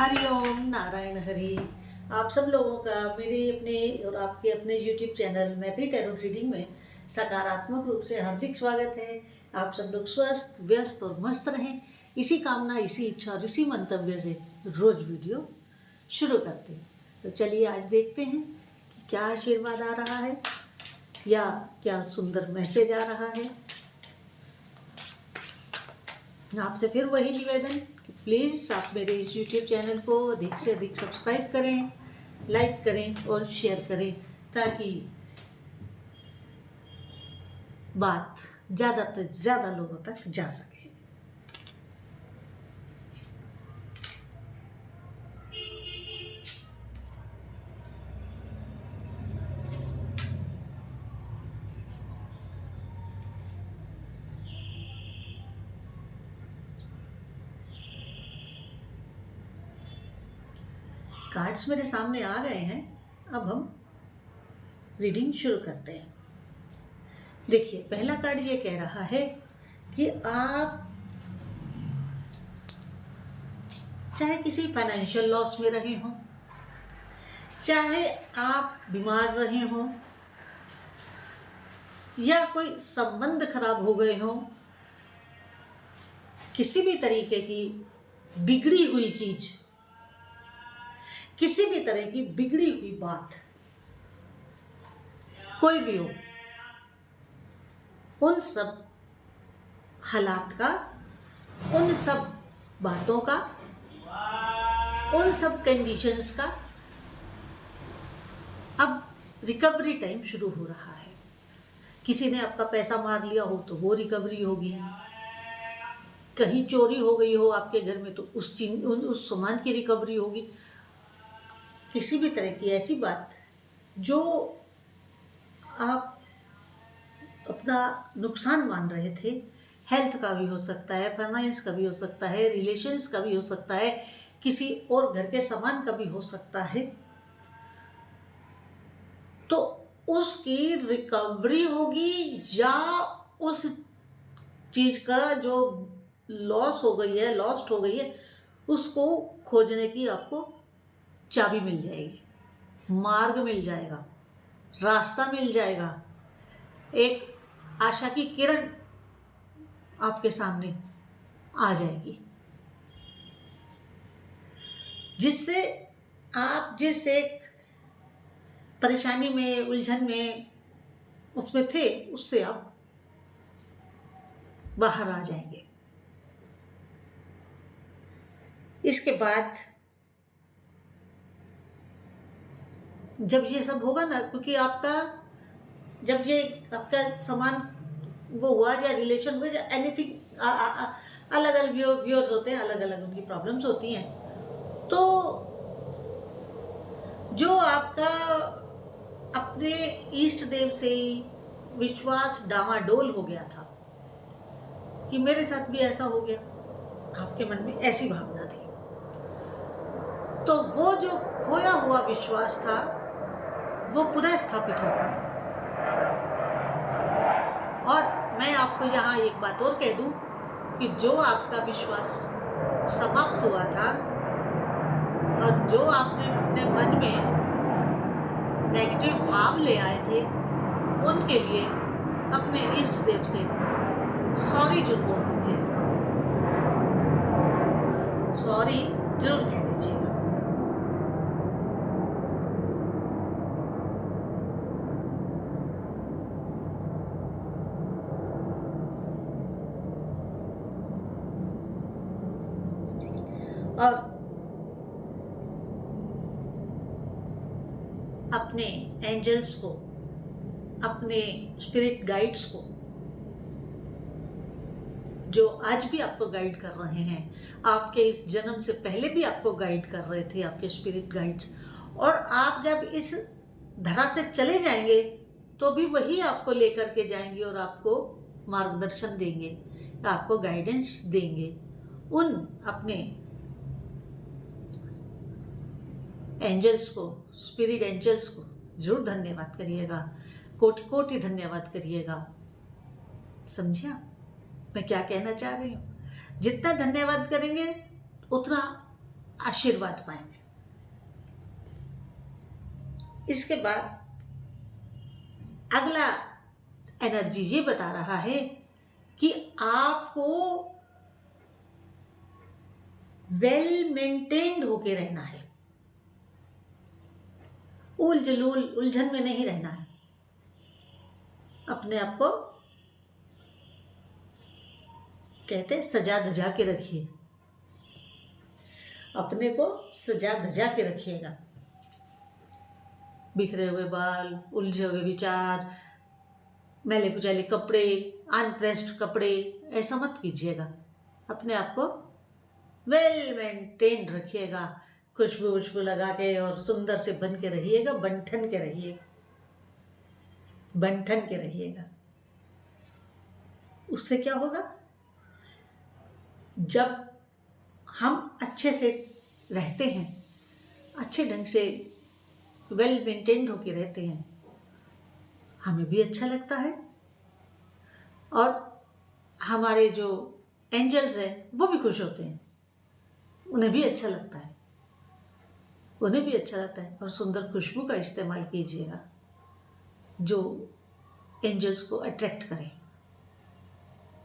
हरिओम नारायण हरि। आप सब लोगों का मेरे अपने और आपके अपने YouTube चैनल मैत्री टैरो रीडिंग में सकारात्मक रूप से हार्दिक स्वागत है। आप सब लोग स्वस्थ व्यस्त और मस्त रहें, इसी कामना, इसी इच्छा और इसी मंतव्य से रोज वीडियो शुरू करते हैं। तो चलिए आज देखते हैं कि क्या आशीर्वाद आ रहा है या क्या सुंदर मैसेज आ रहा है। आपसे फिर वही निवेदन कि प्लीज़ आप मेरे इस YouTube चैनल को अधिक से अधिक सब्सक्राइब करें, लाइक करें और शेयर करें, ताकि बात ज़्यादा से ज़्यादा लोगों तक जा सके। कार्ड्स मेरे सामने आ गए हैं, अब हम रीडिंग शुरू करते हैं। देखिए, पहला कार्ड ये कह रहा है कि आप चाहे किसी फाइनेंशियल लॉस में रहे हों, चाहे आप बीमार रहे हों, या कोई संबंध खराब हो गए हों, किसी भी तरीके की बिगड़ी हुई चीज, किसी भी तरह की बिगड़ी हुई बात, कोई भी हो, उन सब हालात का, उन सब बातों का, उन सब कंडीशंस का अब रिकवरी टाइम शुरू हो रहा है। किसी ने आपका पैसा मार लिया हो तो वो रिकवरी होगी, कहीं चोरी हो गई हो आपके घर में तो उस सामान की रिकवरी होगी। किसी भी तरह की ऐसी बात जो आप अपना नुकसान मान रहे थे, हेल्थ का भी हो सकता है, फाइनेंस का भी हो सकता है, रिलेशंस का भी हो सकता है, किसी और घर के सामान का भी हो सकता है, तो उसकी रिकवरी होगी, या उस चीज का जो लॉस हो गई है, लॉस्ट हो गई है, उसको खोजने की आपको चाबी मिल जाएगी, मार्ग मिल जाएगा, रास्ता मिल जाएगा, एक आशा की किरण आपके सामने आ जाएगी, जिससे आप जिस एक परेशानी में, उलझन में, उसमें थे, उससे आप बाहर आ जाएंगे। इसके बाद जब ये सब होगा ना, क्योंकि आपका जब ये आपका सामान वो हुआ, या रिलेशन हुआ, या एनीथिंग, अलग अलग व्यूअर्स होते हैं, अलग अलग उनकी प्रॉब्लम्स होती हैं, तो जो आपका अपने इष्ट देव से ही विश्वास डामाडोल हो गया था कि मेरे साथ भी ऐसा हो गया, आपके मन में ऐसी भावना थी, तो वो जो खोया हुआ विश्वास था वो पुनः स्थापित होगा। और मैं आपको यहाँ एक बात और कह दूं कि जो आपका विश्वास समाप्त हुआ था और जो आपने अपने मन में नेगेटिव भाव ले आए थे, उनके लिए अपने इष्ट देव से सॉरी जरूर बोल दीजिएगा, सॉरी जरूर कह दीजिएगा। और अपने एंजल्स को, अपने स्पिरिट गाइड्स को, जो आज भी आपको गाइड कर रहे हैं, आपके इस जन्म से पहले भी आपको गाइड कर रहे थे, आपके स्पिरिट गाइड्स, और आप जब इस धरा से चले जाएंगे तो भी वही आपको लेकर के जाएंगे और आपको मार्गदर्शन देंगे, आपको गाइडेंस देंगे। उन अपने एंजल्स को, स्पिरिट एंजल्स को जरूर धन्यवाद करिएगा, कोटि कोटि धन्यवाद करिएगा। समझिए मैं क्या कहना चाह रही हूँ? जितना धन्यवाद करेंगे उतना आशीर्वाद पाएंगे। इसके बाद अगला एनर्जी ये बता रहा है कि आपको वेल मेंटेन्ड होके रहना है, उलझन में नहीं रहना है। अपने आप को कहते हैं सजा धजा के रखिए, अपने को सजा धजा के रखिएगा। बिखरे हुए बाल, उलझे हुए विचार, मैले कुचैले कपड़े, अनप्रेस्ड कपड़े, ऐसा मत कीजिएगा। अपने आप को वेल मेंटेन्ड रखिएगा, खुशबू वुशबू लगा के और सुंदर से बन के रहिएगा, बनठन के रहिएगा, बनठन के रहिएगा। उससे क्या होगा, जब हम अच्छे से रहते हैं, अच्छे ढंग से वेल मेंटेन्ड होके रहते हैं, हमें भी अच्छा लगता है और हमारे जो एंजल्स हैं वो भी खुश होते हैं, उन्हें भी अच्छा लगता है, उन्हें भी अच्छा लगता है। और सुंदर खुशबू का इस्तेमाल कीजिएगा जो एंजल्स को अट्रैक्ट करे।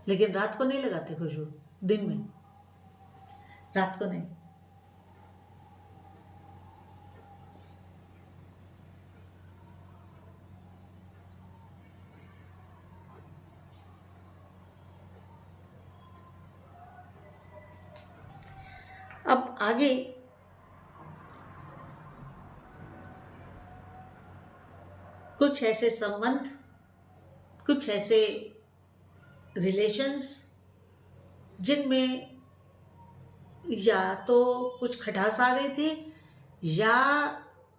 लेकिन रात को नहीं लगाते खुशबू, दिन में, रात को नहीं। अब आगे कुछ ऐसे संबंध, कुछ ऐसे रिलेशंस जिनमें या तो कुछ खटास आ गई थी या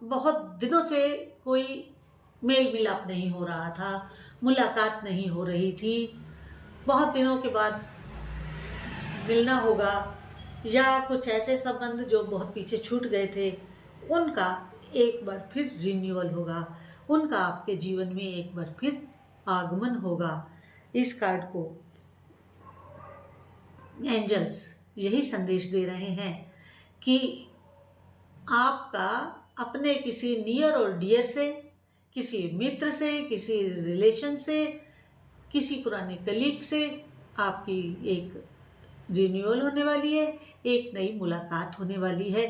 बहुत दिनों से कोई मेल मिलाप नहीं हो रहा था, मुलाकात नहीं हो रही थी, बहुत दिनों के बाद मिलना होगा, या कुछ ऐसे संबंध जो बहुत पीछे छूट गए थे उनका एक बार फिर रिन्यूअल होगा, उनका आपके जीवन में एक बार फिर आगमन होगा। इस कार्ड को एंजल्स यही संदेश दे रहे हैं कि आपका अपने किसी नियर और डियर से, किसी मित्र से, किसी रिलेशन से, किसी पुराने कलीग से आपकी एक रिन्यूअल होने वाली है, एक नई मुलाकात होने वाली है।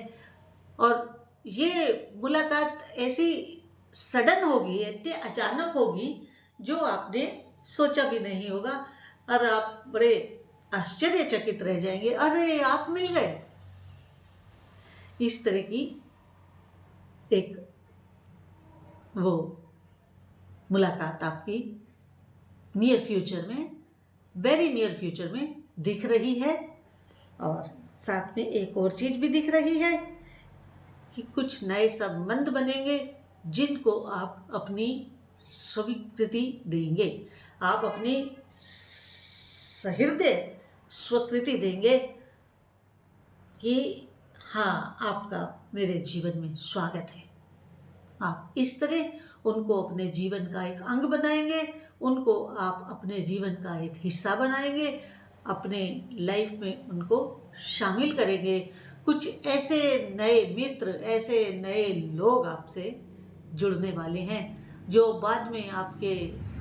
और ये मुलाकात ऐसी सडन होगी, इतनी अचानक होगी जो आपने सोचा भी नहीं होगा और आप बड़े आश्चर्यचकित रह जाएंगे, अरे आप मिल गए। इस तरह की एक वो मुलाकात आपकी नियर फ्यूचर में, वेरी नियर फ्यूचर में दिख रही है। और साथ में एक और चीज़ भी दिख रही है कि कुछ नए संबंध बनेंगे जिनको आप अपनी स्वीकृति देंगे, आप अपनी सहृदय स्वीकृति देंगे कि हाँ, आपका मेरे जीवन में स्वागत है। आप इस तरह उनको अपने जीवन का एक अंग बनाएंगे, उनको आप अपने जीवन का एक हिस्सा बनाएंगे, अपने लाइफ में उनको शामिल करेंगे। कुछ ऐसे नए मित्र, ऐसे नए लोग आपसे जुड़ने वाले हैं जो बाद में आपके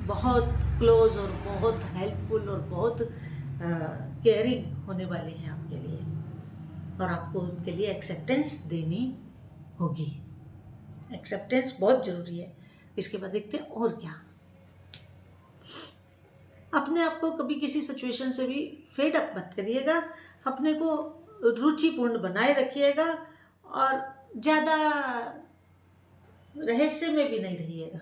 बहुत क्लोज और बहुत हेल्पफुल और बहुत केयरिंग होने वाले हैं आपके लिए, और आपको उनके लिए एक्सेप्टेंस देनी होगी। एक्सेप्टेंस बहुत ज़रूरी है। इसके बाद देखते हैं और क्या। अपने आप को कभी किसी सिचुएशन से भी फेड अप मत करिएगा, अपने को रुचिपूर्ण बनाए रखिएगा और ज़्यादा रहस्य में भी नहीं रहिएगा,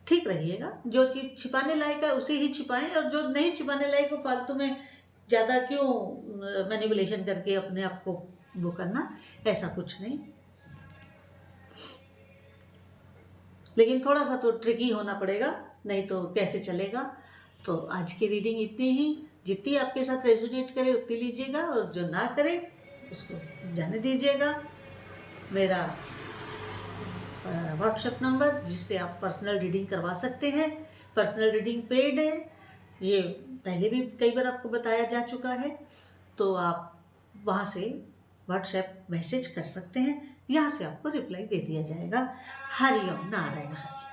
ठीक रहिएगा। जो चीज़ छिपाने लायक है उसे ही छिपाएं, और जो नहीं छिपाने लायक वो फालतू में ज़्यादा क्यों मैनिपुलेशन करके अपने आप को वो करना, ऐसा कुछ नहीं। लेकिन थोड़ा सा तो ट्रिकी होना पड़ेगा, नहीं तो कैसे चलेगा। तो आज की रीडिंग इतनी ही, जितनी आपके साथ रेजोनेट करे उतनी लीजिएगा, और जो ना करे उसको जाने दीजिएगा। मेरा व्हाट्सएप नंबर जिससे आप पर्सनल रीडिंग करवा सकते हैं, पर्सनल रीडिंग पेड है, ये पहले भी कई बार आपको बताया जा चुका है, तो आप वहाँ से व्हाट्सएप मैसेज कर सकते हैं, यहाँ से आपको रिप्लाई दे दिया जाएगा। हरि ओम नारायण हरि।